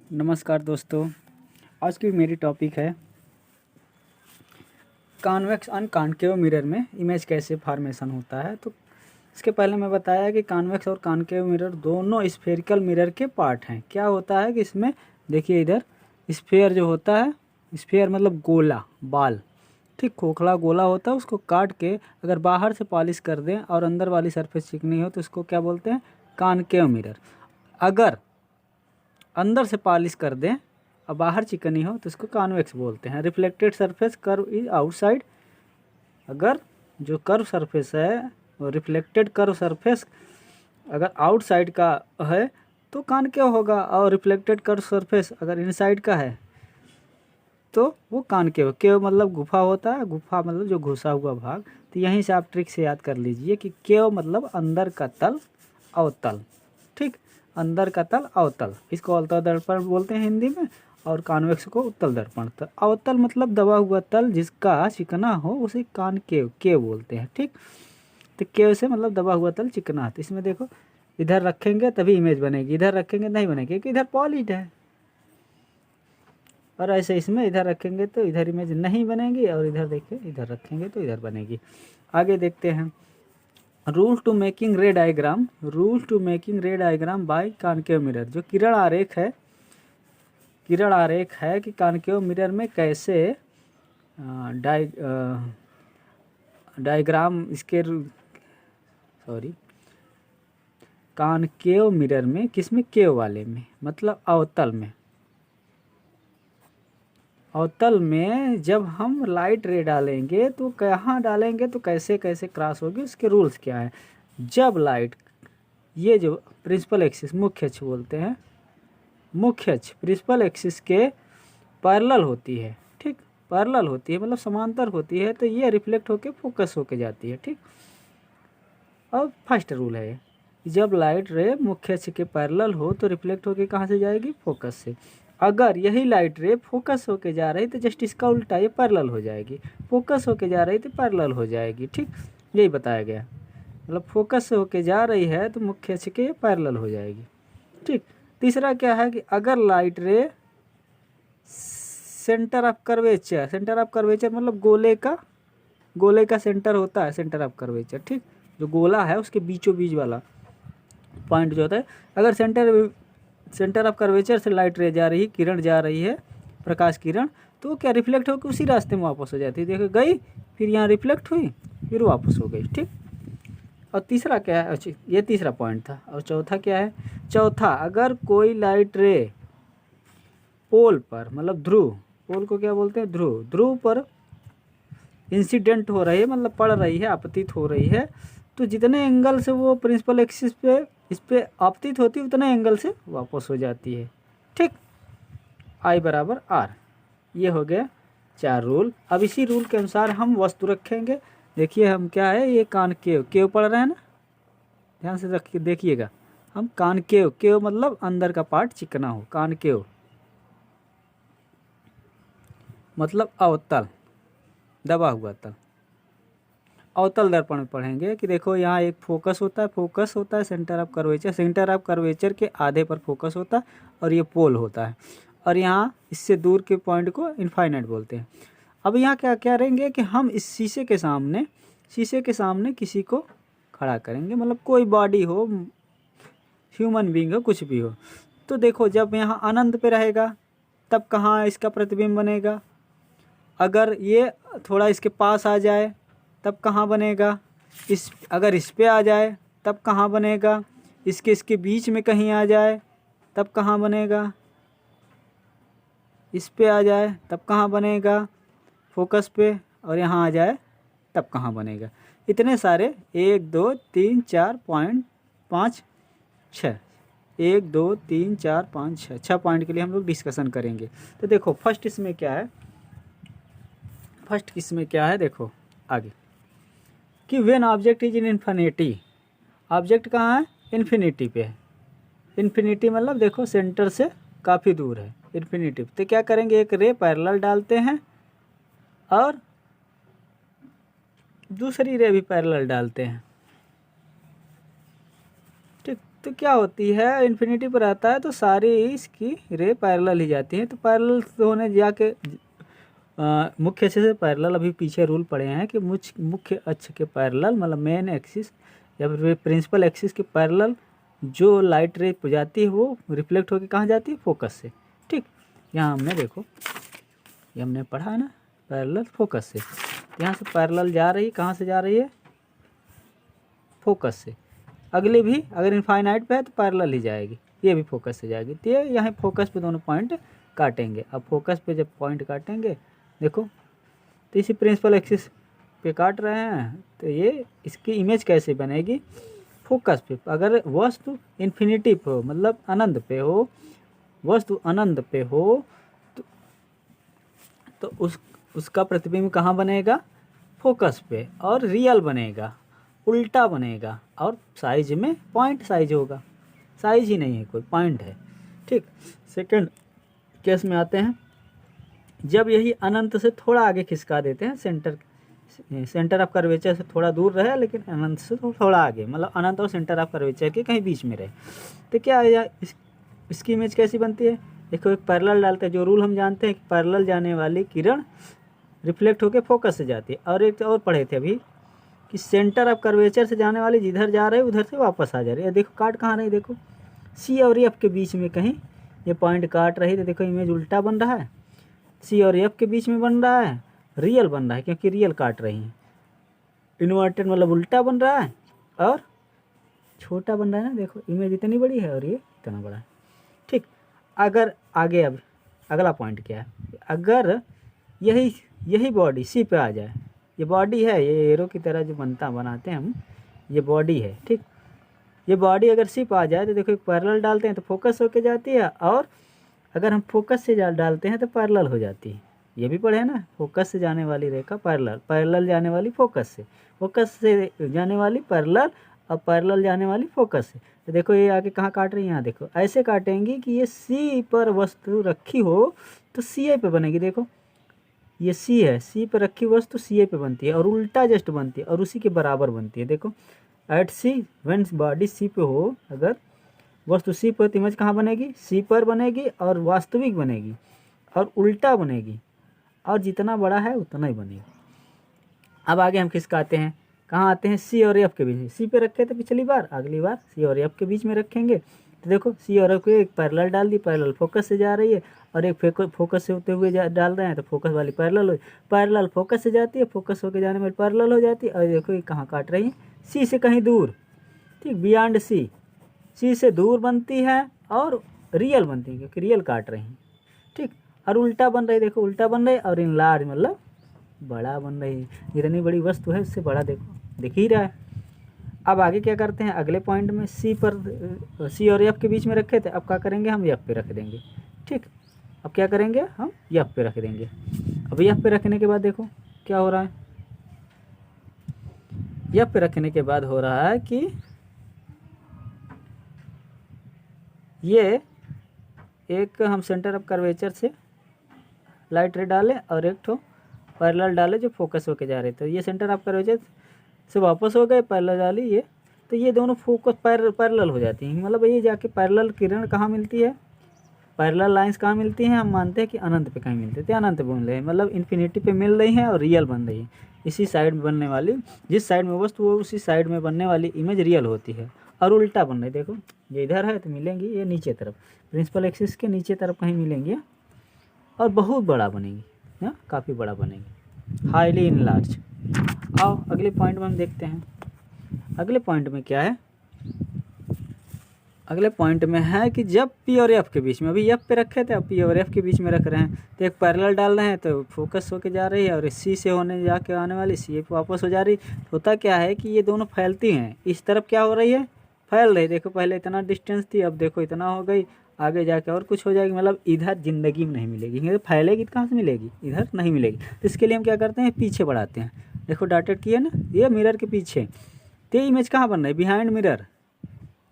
नमस्कार दोस्तों, आज की मेरी टॉपिक है कॉन्वेक्स अनकॉन्केव मिरर में इमेज कैसे फॉर्मेशन होता है। तो इसके पहले मैं बताया कि कॉन्वेक्स और कॉन्केव मिरर दोनों स्फेरिकल मिरर के पार्ट हैं। क्या होता है कि इसमें देखिए इधर स्फेयर जो होता है, स्फेयर मतलब गोला बाल, ठीक खोखला गोला होता है। उसको काट के अगर बाहर से पॉलिश कर दें और अंदर वाली सरफेस चिकनी हो तो इसको क्या बोलते हैं, कॉन्केव मिरर। अगर अंदर से पॉलिश कर दें और बाहर चिकनी हो तो इसको कॉन्वेक्स बोलते हैं। Reflected surface curve is outside, अगर जो कर्व सरफेस है वो रिफ्लेक्टेड कर्व सरफेस अगर आउटसाइड का है तो कॉन्केव होगा, और रिफ्लेक्टेड कर्व सरफेस अगर इनसाइड का है तो वो कॉन्केव। केव मतलब गुफा होता है, गुफा मतलब जो घुसा हुआ भाग। तो यहीं से आप ट्रिक से याद कर लीजिए कि केव मतलब अंदर का तल, अवतल, ठीक, अंदर का तल अवतल। इसको अवतल दर्पण बोलते हैं हिंदी में, और कॉन्वेक्स को उत्तल दर्पण। तो अवतल मतलब दबा हुआ तल जिसका चिकना हो उसे कॉनकेव केव बोलते हैं, ठीक। तो केव से मतलब दबा हुआ तल चिकना। तो इसमें देखो इधर रखेंगे तभी इमेज बनेगी, इधर रखेंगे नहीं बनेगी क्योंकि इधर पॉलिड है। और ऐसे इसमें इधर रखेंगे तो इधर इमेज नहीं बनेगी, और इधर देखिए इधर रखेंगे तो इधर बनेगी। आगे देखते हैं rule to making ray diagram. Rule to making ray diagram by concave mirror. जो किरण आरेख है, किरण आरेख है कि कॉनकेव मिरर में कैसे डायग्राम इसके सॉरी कॉनकेव मिरर में, किसमें, केव वाले में, मतलब अवतल में। अवतल में जब हम लाइट रे डालेंगे तो कहाँ डालेंगे, तो कैसे कैसे क्रॉस होगी, उसके रूल्स क्या है। जब लाइट, ये जो प्रिंसिपल एक्सिस मुख्य अक्ष बोलते हैं, मुख्य अक्ष प्रिंसिपल एक्सिस के पैरेलल होती है, ठीक, पैरेलल होती है मतलब समांतर होती है, तो ये रिफ्लेक्ट होके फोकस होके जाती है, ठीक। अब फर्स्ट रूल है जब लाइट रे मुख्य अक्ष के पैरेलल हो तो रिफ्लेक्ट होके कहाँ से जाएगी, फोकस से। अगर यही लाइट रे फोकस होके जा रही तो जस्ट इसका उल्टा, ये पैरेलल हो जाएगी। फोकस होके जा रही तो पैरेलल हो जाएगी, ठीक, यही बताया गया। मतलब फोकस से होके जा रही है तो मुख्य अक्ष के पैरेलल हो जाएगी, ठीक। तीसरा क्या है कि अगर लाइट रे centre of curvature, centre of curvature मतलब गोले का सेंटर होता है, सेंटर ऑफ कर्वेचर, ठीक, जो गोला है उसके बीचों बीच वाला पॉइंट जो होता है। अगर सेंटर ऑफ कर्वेचर से लाइट रे जा रही, किरण जा रही है, प्रकाश किरण, तो क्या रिफ्लेक्ट होकर उसी रास्ते में वापस हो जाती है। देखो गई, फिर यहाँ रिफ्लेक्ट हुई, फिर वापस हो गई, ठीक। और तीसरा क्या है, अच्छा ये तीसरा पॉइंट था। और चौथा क्या है, चौथा अगर कोई लाइट रे पोल पर, मतलब ध्रुव, पोल को क्या बोलते हैं, ध्रुव, ध्रुव पर इंसिडेंट हो रही है, मतलब पड़ रही है, आपतित हो रही है, तो जितने एंगल से वो प्रिंसिपल एक्सिस पे इस पे आपतित होती है उतने एंगल से वापस हो जाती है, ठीक। I बराबर R, ये हो गया 4 रूल। अब इसी रूल के अनुसार हम वस्तु रखेंगे। देखिए हम क्या है, ये कॉनकेव केव पढ़ रहे हैं ना, ध्यान से रखिए देखिएगा। हम कॉनकेव, केव मतलब अंदर का पार्ट चिकना हो, कॉनकेव मतलब अवतल, दबा हुआ तल। अवतल दर्पण में पढ़ेंगे कि देखो यहाँ एक फोकस होता है, फोकस होता है centre of curvature, centre of curvature के आधे पर फोकस होता है, और ये पोल होता है, और यहाँ इससे दूर के पॉइंट को इनफाइनाइट बोलते हैं। अब यहाँ क्या क्या करेंगे कि हम इस शीशे के सामने किसी को खड़ा करेंगे, मतलब कोई बॉडी हो, ह्यूमन बींग हो, कुछ भी हो। तो देखो जब यहाँ अनंत पे रहेगा तब कहाँ इसका प्रतिबिंब बनेगा, अगर ये थोड़ा इसके पास आ जाए तब कहाँ बनेगा, अगर इस पे आ जाए तब कहाँ बनेगा, इसके बीच में कहीं आ जाए तब कहाँ बनेगा, इस पे आ जाए तब कहाँ बनेगा फोकस पे, और यहाँ आ जाए तब कहाँ बनेगा। इतने सारे 1 2 3 4 पॉइंट 5 6, 1 2 3 4 5 6, 6 पॉइंट के लिए हम लोग डिस्कशन करेंगे। तो देखो फर्स्ट इसमें क्या है, देखो आगे कि when object is in infinity, object कहाँ है, इन्फिनिटी पे है। इन्फिनिटी मतलब देखो सेंटर से काफ़ी दूर है, इन्फिनिटी। तो क्या करेंगे, एक रे पैरेलल डालते हैं और दूसरी रे भी पैरेलल डालते हैं, ठीक। तो क्या होती है, इन्फिनिटी पर आता है तो सारी इसकी रे पैरेलल ही जाती है। तो पैरेलल होने जाके मुख्य अक्ष से पैरेलल, अभी पीछे रूल पढ़े हैं कि मुख्य अक्ष के पैरेलल मतलब मेन एक्सिस या फिर प्रिंसिपल एक्सिस के पैरेलल जो लाइट रे जाती है वो रिफ्लेक्ट होकर कहाँ जाती है, फोकस से। ठीक, यहाँ हमने देखो, ये हमने पढ़ा है ना, पैरेलल फोकस से। यहाँ से पैरेलल जा रही है, कहाँ से जा रही है, फोकस से। अगली भी अगर इनफाइनाइट पे है तो पैरेलल ही जाएगी, ये भी फोकस से जाएगी। तो ये यहाँ फोकस पे दोनों पॉइंट काटेंगे। अब फोकस पे जब पॉइंट काटेंगे देखो, तो इसी प्रिंसिपल एक्सिस पे काट रहे हैं, तो ये इसकी इमेज कैसे बनेगी, फोकस पे। अगर वस्तु इन्फिनिटी पे हो, मतलब अनंत पे हो, वस्तु अनंत पे हो, तो उसका प्रतिबिंब कहाँ बनेगा, फोकस पे, और रियल बनेगा, उल्टा बनेगा, और साइज में पॉइंट साइज होगा। साइज ही नहीं है, कोई पॉइंट है। ठीक, सेकंड केस में आते हैं, जब यही अनंत से थोड़ा आगे खिसका देते हैं, सेंटर ऑफ कर्वेचर से थोड़ा दूर रहे लेकिन अनंत से थोड़ा आगे, मतलब अनंत और सेंटर ऑफ कर्वेचर के कहीं बीच में रहे, तो क्या है, इसकी इमेज कैसी बनती है। देखो, एक पैरेलल डालते हैं, जो रूल हम जानते हैं कि पैरेलल जाने वाली किरण रिफ्लेक्ट होकर फोकस से जाती है। और एक और पढ़े थे अभी कि सेंटर ऑफ कर्वेचर से जाने वाली जिधर जा रहे उधर से वापस आ जा रही है। देखो काट कहाँ रही, देखो सी और एफ के बीच में कहीं ये पॉइंट काट रही, तो देखो इमेज उल्टा बन रहा है, सी और एफ के बीच में बन रहा है, रियल बन रहा है क्योंकि रियल काट रही है। इन्वर्टेड मतलब उल्टा बन रहा है और छोटा बन रहा है ना, देखो इमेज इतनी बड़ी है और ये इतना बड़ा है। ठीक, अगर आगे अब अगला पॉइंट क्या है, अगर यही बॉडी सी पे आ जाए, ये बॉडी है, ये एरो की तरह जो बनाते हैं हम, ये बॉडी है। ठीक, ये बॉडी अगर सी पे आ जाए तो देखो एक पैरेलल डालते हैं तो फोकस होके जाती है, और अगर हम फोकस से डालते हैं तो पैरेलल हो जाती है। ये भी पढ़े ना, फोकस से जाने वाली रेखा पैरेलल जाने वाली फोकस से जाने वाली पैरेलल, और पैरेलल जाने वाली फोकस से। तो देखो ये आगे कहाँ काट रही है, यहाँ देखो ऐसे काटेंगी कि ये सी पर वस्तु रखी हो तो सी ए पे बनेगी। देखो ये सी है, सी पर रखी वस्तु सी ए पे बनती है, और उल्टा जस्ट बनती है और उसी के बराबर बनती है। देखो एट सी व्हेन बॉडी सी पे हो, अगर वस्तु सी पर, तो इमेज कहाँ बनेगी, सी पर बनेगी और वास्तविक बनेगी और उल्टा बनेगी, और जितना बड़ा है उतना ही बनेगी। अब आगे हम किसका आते हैं, कहाँ आते हैं, सी और एफ के बीच में। सी पे रखे थे पिछली बार, अगली बार सी और एफ के बीच में रखेंगे। तो देखो सी और एफ को एक पैरेलल डाल दी, पैरेलल फोकस से जा रही है, और एक फोकस से होते हुए डाल रहे हैं तो फोकस वाली पैरेलल फोकस से जाती है, फोकस होके जाने में पैरेलल हो जाती है। और देखो ये कहाँ काट रही है, सी से कहीं दूर। ठीक, बियॉन्ड सी से दूर बनती है और रियल बनती है क्योंकि रियल काट रही हैं। ठीक, और उल्टा बन रही, देखो उल्टा बन रही, और इन लार्ज मतलब बड़ा बन रही है। जितनी बड़ी वस्तु है उससे बड़ा देखो दिख ही रहा है। अब आगे क्या करते हैं, अगले पॉइंट में सी और एफ के बीच में रखे थे, अब क्या करेंगे, हम एफ पे रख देंगे। ठीक, अब क्या करेंगे, हम एफ पे रख देंगे। अब एफ पे रखने के बाद देखो क्या हो रहा है, एफ पे रखने के बाद हो रहा है कि ये एक हम सेंटर ऑफ कर्वेचर से लाइट रे डाले और एक ठो पैरेलल डाले जो फोकस होके जा रहे थे। ये सेंटर ऑफ कर्वेचर से वापस हो गए, पैरेलल डाली ये, तो ये दोनों फोकस पैरेलल हो जाती हैं। मतलब ये जाके पैरेलल किरण कहाँ मिलती है, पैरेलल लाइंस कहाँ मिलती हैं, हम मानते हैं कि अनंत पे कहीं मिलते थे, अनंत पे मिल रहे हैं, मतलब इन्फिनिटी पे मिल रही हैं और रियल बन रही है। इसी साइड में बनने वाली, जिस साइड में वस्तु हो उसी साइड में बनने वाली इमेज रियल होती है, और उल्टा बन रही। देखो ये इधर है तो मिलेंगी ये नीचे तरफ, प्रिंसिपल एक्सिस के नीचे तरफ कहीं मिलेंगी, और बहुत बड़ा बनेगी, हाँ काफ़ी बड़ा बनेगी, हाईली इनलार्ज। आओ अगले पॉइंट में हम देखते हैं। अगले पॉइंट में क्या है, अगले पॉइंट में है कि जब पी और एफ के बीच में, अभी एफ पे रखे थे, अब पी और एफ के बीच में रख रहे हैं, तो एक पैरेलल डाल रहे हैं तो फोकस होके जा रही है, और सी से होने जाके आने वाली सी पे वापस हो जा रही। होता क्या है कि ये दोनों फैलती हैं, इस तरफ क्या हो रही है, फैल रही। देखो पहले इतना डिस्टेंस थी, अब देखो इतना हो गई, आगे जाके और कुछ हो जाएगी, मतलब इधर ज़िंदगी में नहीं मिलेगी, क्योंकि फैलेगी तो कहाँ से मिलेगी, इधर नहीं मिलेगी। तो इसके लिए हम क्या करते हैं, पीछे बढ़ाते हैं। देखो डॉटेड किया ना, ये मिरर के पीछे, तो ये इमेज कहाँ बन रही है, बिहाइंड मिरर।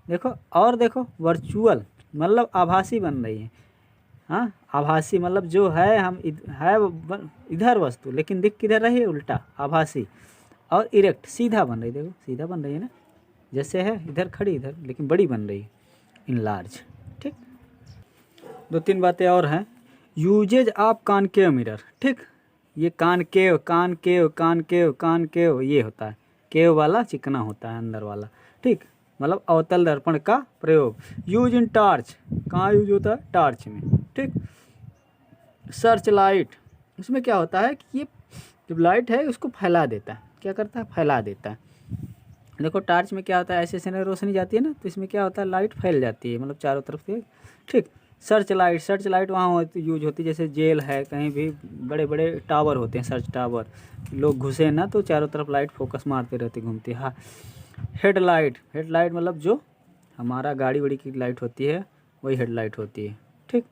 देखो और देखो वर्चुअल मतलब आभासी बन रही है, हाँ आभासी मतलब जो है हम है इधर वस्तु, लेकिन दिख किधर रही है, उल्टा आभासी। और इरेक्ट सीधा बन रही, देखो सीधा बन रही है ना, जैसे है इधर खड़ी इधर, लेकिन बड़ी बन रही है, इन लार्ज। ठीक, 2-3 बातें और हैं। Uses of concave mirror. ठीक, ये कॉनकेव कॉनकेव कॉनकेव कॉनकेव ये होता है, केव वाला चिकना होता है अंदर वाला। ठीक, मतलब अवतल दर्पण का प्रयोग। यूज इन टॉर्च, कहाँ यूज होता है? टॉर्च में। ठीक, सर्च लाइट, इसमें क्या होता है कि ये जब लाइट है उसको फैला देता है। क्या करता है? फैला देता है। देखो टॉर्च में क्या होता है, ऐसे ऐसे रोशनी जाती है ना, तो इसमें क्या होता है, लाइट फैल जाती है, मतलब चारों तरफ से। ठीक, सर्च लाइट, सर्च लाइट वहाँ यूज होती है, जैसे जेल है, कहीं भी बड़े बड़े टावर होते हैं, सर्च टावर, लोग घुसे ना तो चारों तरफ लाइट फोकस मारते रहती, घूमती है। हाँ, हेडलाइट, हेडलाइट मतलब जो हमारा गाड़ी वाड़ी की लाइट होती है वही हेडलाइट होती है। ठीक,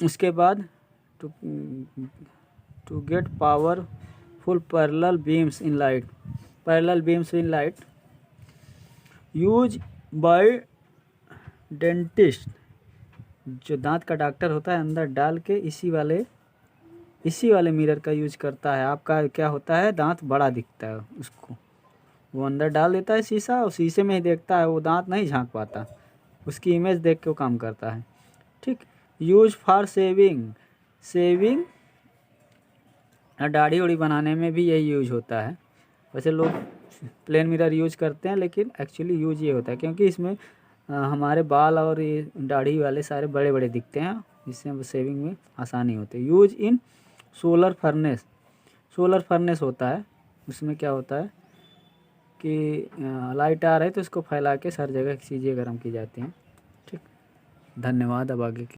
उसके बाद to get powerful parallel beams in light, parallel beams in light use by dentist, जो दांत का डॉक्टर होता है अंदर डाल के इसी वाले मिरर का यूज करता है। आपका क्या होता है, दांत बड़ा दिखता है उसको, वो अंदर डाल देता है शीशा, और शीशे में ही देखता है, वो दांत नहीं झांक पाता, उसकी इमेज देख के वो काम करता है। ठीक, यूज फॉर सेविंग, सेविंग दाढ़ी उड़ी बनाने में भी यही यूज होता है। वैसे लोग प्लेन मिरर यूज करते हैं, लेकिन एक्चुअली यूज ये होता है क्योंकि इसमें हमारे बाल और ये दाढ़ी वाले सारे बड़े बड़े दिखते हैं, जिससे सेविंग में आसानी होती है। Use in solar furnace, solar furnace होता है, उसमें क्या होता है कि लाइट आ रही है तो इसको फैला के हर जगह चीज़ें गर्म की जाती हैं। ठीक, धन्यवाद। अब आगे की